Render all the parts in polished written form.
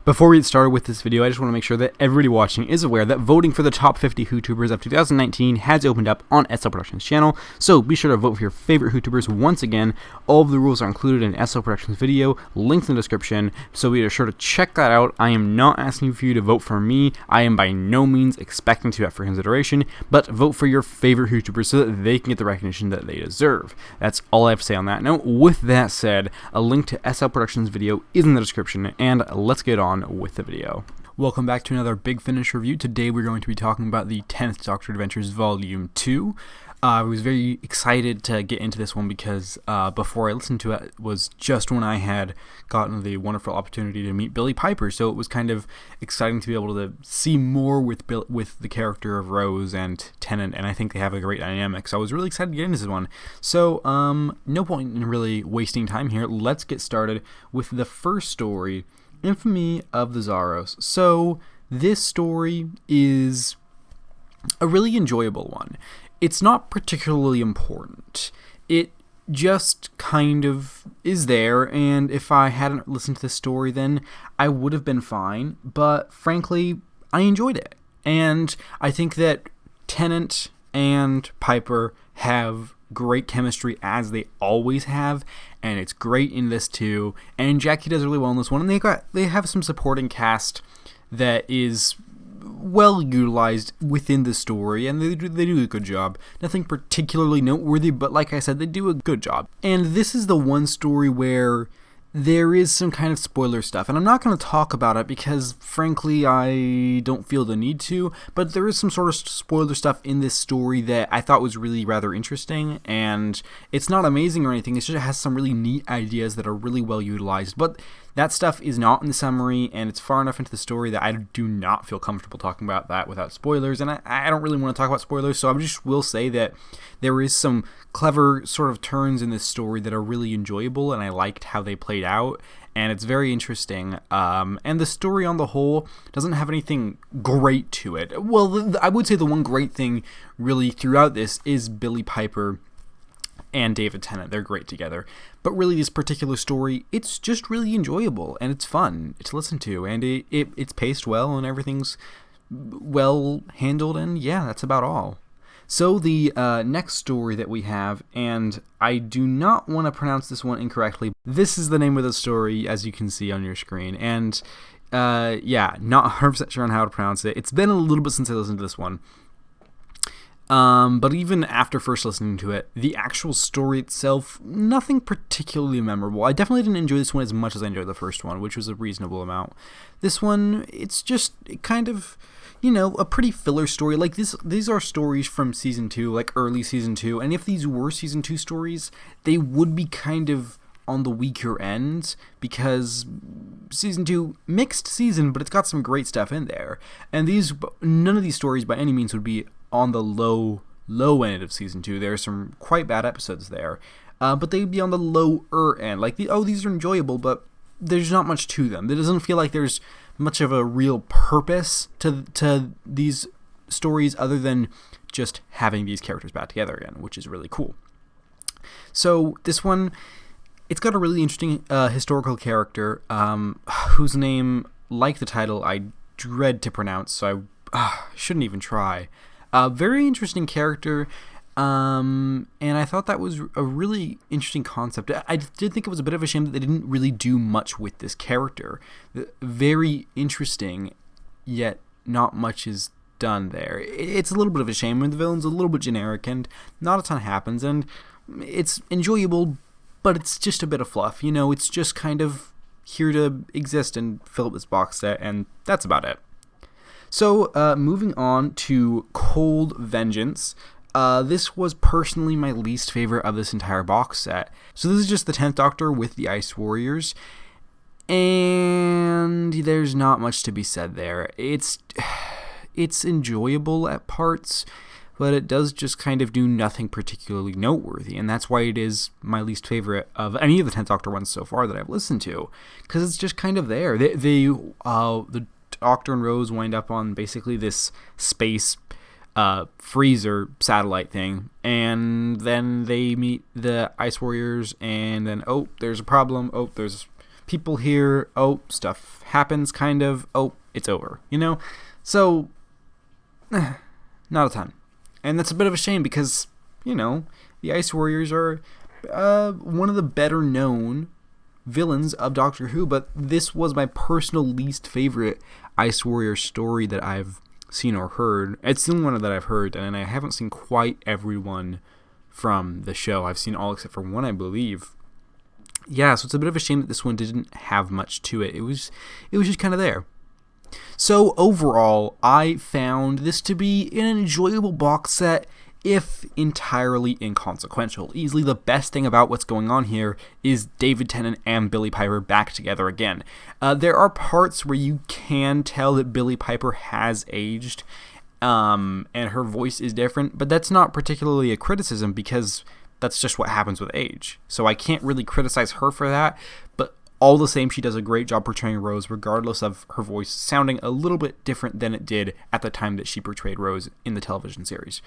Before we get started with this video, I just want to make sure that everybody watching is aware that voting for the top 50 YouTubers of 2019 has opened up on SL Productions channel, so be sure to vote for your favorite YouTubers once again. All of the rules are included in SL Productions video, linked in the description, so be sure to check that out. I am not asking for you to vote for me. I am by no means expecting to for consideration, but vote for your favorite YouTubers so that they can get the recognition that they deserve. That's all I have to say on that note. With that said, a link to SL Productions video is in the description, and let's get on with the video. Welcome back to another Big Finish review. Today we're going to be talking about the 10th Doctor Adventures Volume 2. I was very excited to get into this one because before I listened to it was just when I had gotten the wonderful opportunity to meet Billie Piper, so it was kind of exciting to be able to see more with the character of Rose and Tennant, and I think they have a great dynamic, so I was really excited to get into this one. So no point in really wasting time here. Let's get started with the first story, Infamy of the Zaros. So this story is a really enjoyable one. It's not particularly important. It just kind of is there, and if I hadn't listened to this story, then I would have been fine, but frankly, I enjoyed it. And I think that Tennant and Piper have great chemistry, as they always have, and it's great in this too. And Jackie does really well in this one, and they have some supporting cast that is well utilized within the story, and they do a good job. Nothing particularly noteworthy, but like I said, they do a good job. And this is the one story where there is some kind of spoiler stuff, and I'm not going to talk about it because, frankly, I don't feel the need to, but there is some sort of spoiler stuff in this story that I thought was really rather interesting, and it's not amazing or anything, it just has some really neat ideas that are really well utilized, but that stuff is not in the summary, and it's far enough into the story that I do not feel comfortable talking about that without spoilers, and I don't really want to talk about spoilers, so I just will say that there is some clever sort of turns in this story that are really enjoyable, and I liked how they played out, and it's very interesting. And the story on the whole doesn't have anything great to it. Well, I would say the one great thing really throughout this is Billie Piper and David Tennant. They're great together. But really, this particular story, it's just really enjoyable, and it's fun to listen to, and it's paced well, and everything's well handled, and yeah, that's about all. So the next story that we have, and I do not want to pronounce this one incorrectly. This is the name of the story, as you can see on your screen, and yeah, not 100% sure on how to pronounce it. It's been a little bit since I listened to this one. But even after first listening to it, the actual story itself, nothing particularly memorable. I definitely didn't enjoy this one as much as I enjoyed the first one, which was a reasonable amount. This one, it's just kind of, you know, a pretty filler story. Like, these are stories from Season 2, like early Season 2, and if these were Season 2 stories, they would be kind of on the weaker end, because Season 2, mixed season, but it's got some great stuff in there. And none of these stories by any means would be on the low end of Season 2. There are some quite bad episodes there, but they'd be on the lower end. Like, these are enjoyable, but there's not much to them. It doesn't feel like there's much of a real purpose to these stories other than just having these characters back together again, which is really cool. So this one, it's got a really interesting historical character whose name, like the title, I dread to pronounce, so I shouldn't even try. Very interesting character, and I thought that was a really interesting concept. I did think it was a bit of a shame that they didn't really do much with this character. Very interesting, yet not much is done there. It's a little bit of a shame, and the villain's a little bit generic, and not a ton happens, and it's enjoyable, but it's just a bit of fluff. You know, it's just kind of here to exist and fill up this box set, and that's about it. So, moving on to Cold Vengeance. This was personally my least favorite of this entire box set. So this is just the 10th Doctor with the Ice Warriors, and there's not much to be said there. It's enjoyable at parts, but it does just kind of do nothing particularly noteworthy, and that's why it is my least favorite of any of the 10th Doctor ones so far that I've listened to, because it's just kind of there. The Doctor and Rose wind up on basically this space freezer satellite thing, and then they meet the Ice Warriors, and then, oh, there's a problem, oh, there's people hear, oh, stuff happens, kind of, oh, it's over, you know? So, not a ton. And that's a bit of a shame because, you know, the Ice Warriors are one of the better known villains of Doctor Who, but this was my personal least favorite Ice Warrior story that I've seen or heard. It's the only one that I've heard, and I haven't seen quite everyone from the show. I've seen all except for one, I believe. Yeah, so it's a bit of a shame that this one didn't have much to it. It was just kind of there. So overall, I found this to be an enjoyable box set, if entirely inconsequential. Easily the best thing about what's going on here is David Tennant and Billie Piper back together again. There are parts where you can tell that Billie Piper has aged, and her voice is different, but that's not particularly a criticism because that's just what happens with age. So I can't really criticize her for that, but all the same, she does a great job portraying Rose, regardless of her voice sounding a little bit different than it did at the time that she portrayed Rose in the television series.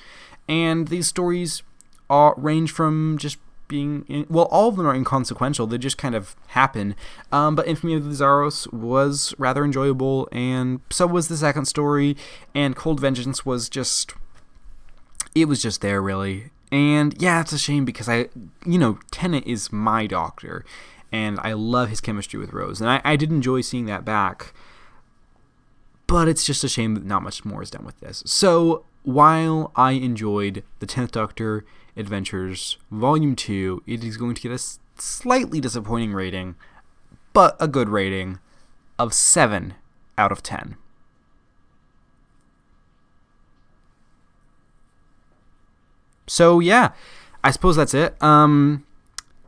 And these stories range from just being, well, all of them are inconsequential. They just kind of happen. But Infamy of the Zaros was rather enjoyable, and so was the second story. And Cold Vengeance was just, it was just there, really. And yeah, it's a shame because Tennant is my Doctor. And I love his chemistry with Rose. And I did enjoy seeing that back. But it's just a shame that not much more is done with this. So, while I enjoyed the 10th Doctor Adventures Volume 2, it is going to get a slightly disappointing rating, but a good rating of 7 out of 10. So, yeah, I suppose that's it.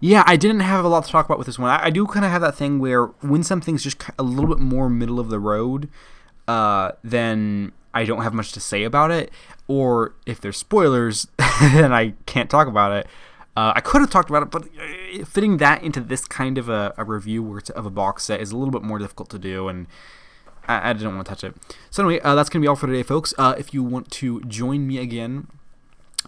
Yeah, I didn't have a lot to talk about with this one. I do kind of have that thing where when something's just a little bit more middle of the road, then I don't have much to say about it. Or if there's spoilers, then I can't talk about it. I could have talked about it, but fitting that into this kind of a review of a box set is a little bit more difficult to do, and I didn't want to touch it. So anyway, that's going to be all for today, folks. If you want to join me again,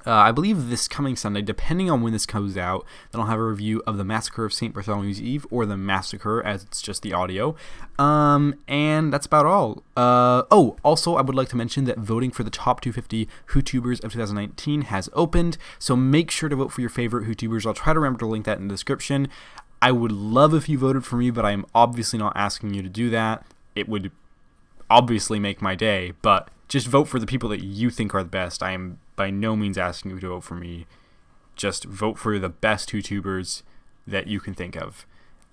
I believe this coming Sunday, depending on when this comes out, then I'll have a review of the Massacre of St. Bartholomew's Eve, or the Massacre, as it's just the audio. And that's about all. Also, I would like to mention that voting for the top 250 WhoTubers of 2019 has opened, so make sure to vote for your favorite WhoTubers. I'll try to remember to link that in the description. I would love if you voted for me, but I'm obviously not asking you to do that. It would obviously make my day, but just vote for the people that you think are the best. I am by no means asking you to vote for me. Just vote for the best YouTubers that you can think of.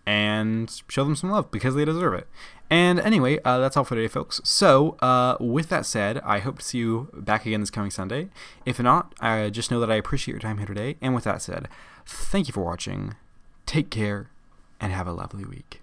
And show them some love, because they deserve it. And anyway, that's all for today, folks. So, with that said, I hope to see you back again this coming Sunday. If not, just know that I appreciate your time here today. And with that said, thank you for watching. Take care, and have a lovely week.